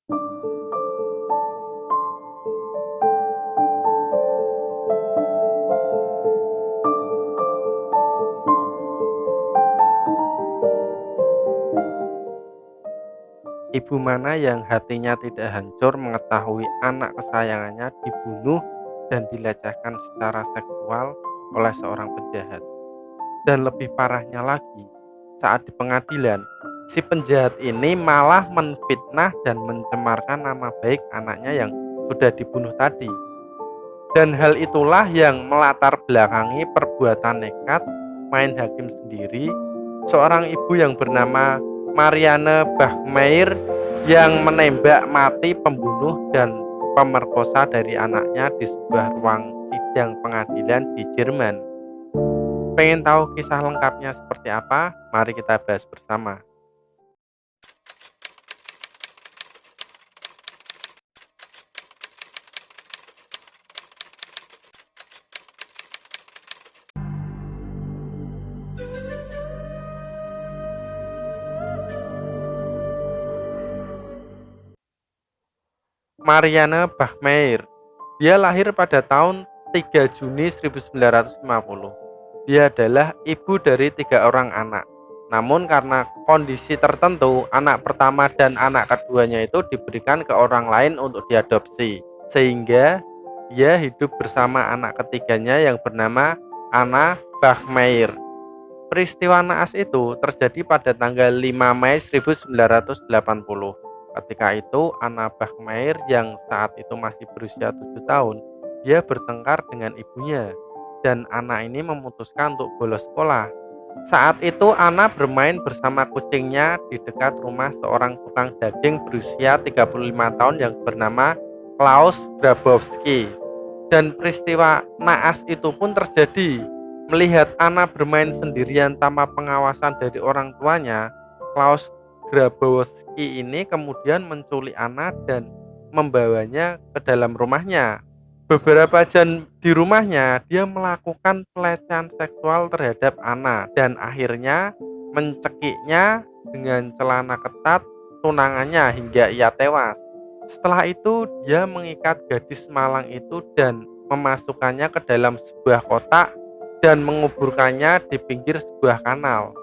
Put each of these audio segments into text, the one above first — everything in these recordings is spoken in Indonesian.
Ibu mana yang hatinya tidak hancur mengetahui anak kesayangannya dibunuh dan dilecehkan secara seksual oleh seorang penjahat? Dan lebih parahnya lagi, saat di pengadilan, si penjahat ini malah menfitnah dan mencemarkan nama baik anaknya yang sudah dibunuh tadi. Dan hal itulah yang melatar belakangi perbuatan nekat main hakim sendiri, seorang ibu yang bernama Marianne Bachmeier yang menembak mati pembunuh dan pemerkosa dari anaknya di sebuah ruang sidang pengadilan di Jerman. Pengen tahu kisah lengkapnya seperti apa? Mari kita bahas bersama. Marianne Bachmeier. Dia lahir pada tahun 3 Juni 1950. Dia adalah ibu dari 3 orang anak. Namun karena kondisi tertentu, anak pertama dan anak keduanya itu diberikan ke orang lain untuk diadopsi. Sehingga dia hidup bersama anak ketiganya yang bernama Anna Bachmeier. Peristiwa naas itu terjadi pada tanggal 5 Mei 1980. Ketika itu, Anna Bachmeier yang saat itu masih berusia 7 tahun, dia bertengkar dengan ibunya, dan anak ini memutuskan untuk bolos sekolah. Saat itu, Anna bermain bersama kucingnya di dekat rumah seorang tukang daging berusia 35 tahun yang bernama Klaus Grabowski. Dan peristiwa naas itu pun terjadi. Melihat Anna bermain sendirian tanpa pengawasan dari orang tuanya, Klaus Grabowski ini kemudian menculik Anna dan membawanya ke dalam rumahnya. Beberapa jam di rumahnya, dia melakukan pelecehan seksual terhadap Anna dan akhirnya mencekiknya dengan celana ketat tunangannya hingga ia tewas. Setelah itu, dia mengikat gadis malang itu dan memasukkannya ke dalam sebuah kotak dan menguburkannya di pinggir sebuah kanal.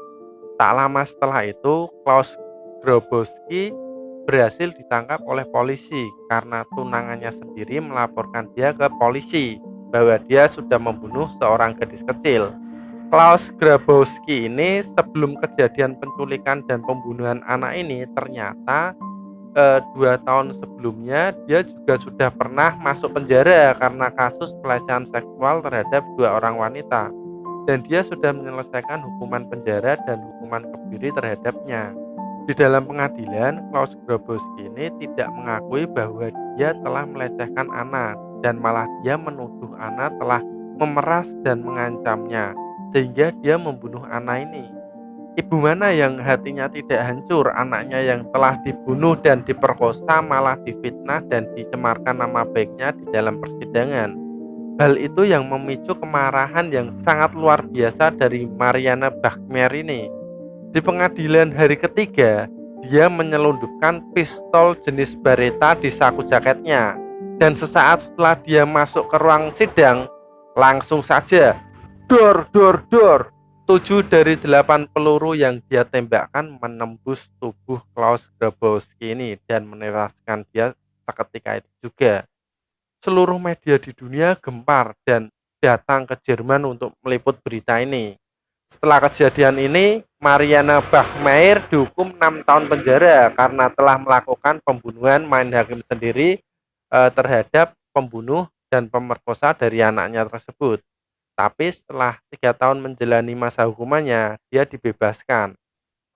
Tak lama setelah itu, Klaus Grabowski berhasil ditangkap oleh polisi karena tunangannya sendiri melaporkan dia ke polisi bahwa dia sudah membunuh seorang gadis kecil. Klaus Grabowski ini sebelum kejadian penculikan dan pembunuhan anak ini ternyata 2 tahun sebelumnya dia juga sudah pernah masuk penjara karena kasus pelecehan seksual terhadap 2 orang wanita, dan dia sudah menyelesaikan hukuman penjara dan hukuman kebiri terhadapnya. Di dalam pengadilan, Klaus Grabowski ini tidak mengakui bahwa dia telah melecehkan Anna, dan malah dia menuduh Anna telah memeras dan mengancamnya sehingga dia membunuh Anna ini. Ibu mana yang hatinya tidak hancur anaknya yang telah dibunuh dan diperkosa malah difitnah dan dicemarkan nama baiknya di dalam persidangan? Hal itu yang memicu kemarahan yang sangat luar biasa dari Marianne Bachmeier ini. Di pengadilan hari ketiga, dia menyelundupkan pistol jenis Beretta di saku jaketnya, dan sesaat setelah dia masuk ke ruang sidang, langsung saja dor dor dor, 7 dari 8 peluru yang dia tembakkan menembus tubuh Klaus Grabowski ini dan menewaskan dia seketika itu juga. Seluruh media di dunia gempar dan datang ke Jerman untuk meliput berita ini. Setelah kejadian ini, Marianne Bachmeier dihukum 6 tahun penjara karena telah melakukan pembunuhan main hakim sendiri terhadap pembunuh dan pemerkosa dari anaknya tersebut. Tapi setelah 3 tahun menjalani masa hukumannya, dia dibebaskan.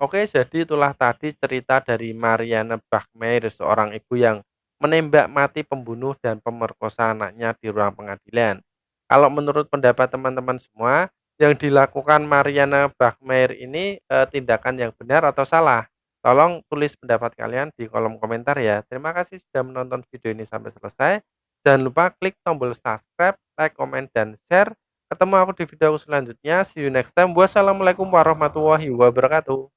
Oke, jadi itulah tadi cerita dari Marianne Bachmeier, seorang ibu yang menembak mati pembunuh dan pemerkosa anaknya di ruang pengadilan. Kalau menurut pendapat teman-teman semua, yang dilakukan Marianne Bachmeier ini tindakan yang benar atau salah? Tolong tulis pendapat kalian di kolom komentar ya. Terima kasih sudah menonton video ini sampai selesai. Jangan lupa klik tombol subscribe, like, komen, dan share. Ketemu aku di video selanjutnya. See you next time. Wassalamualaikum warahmatullahi wabarakatuh.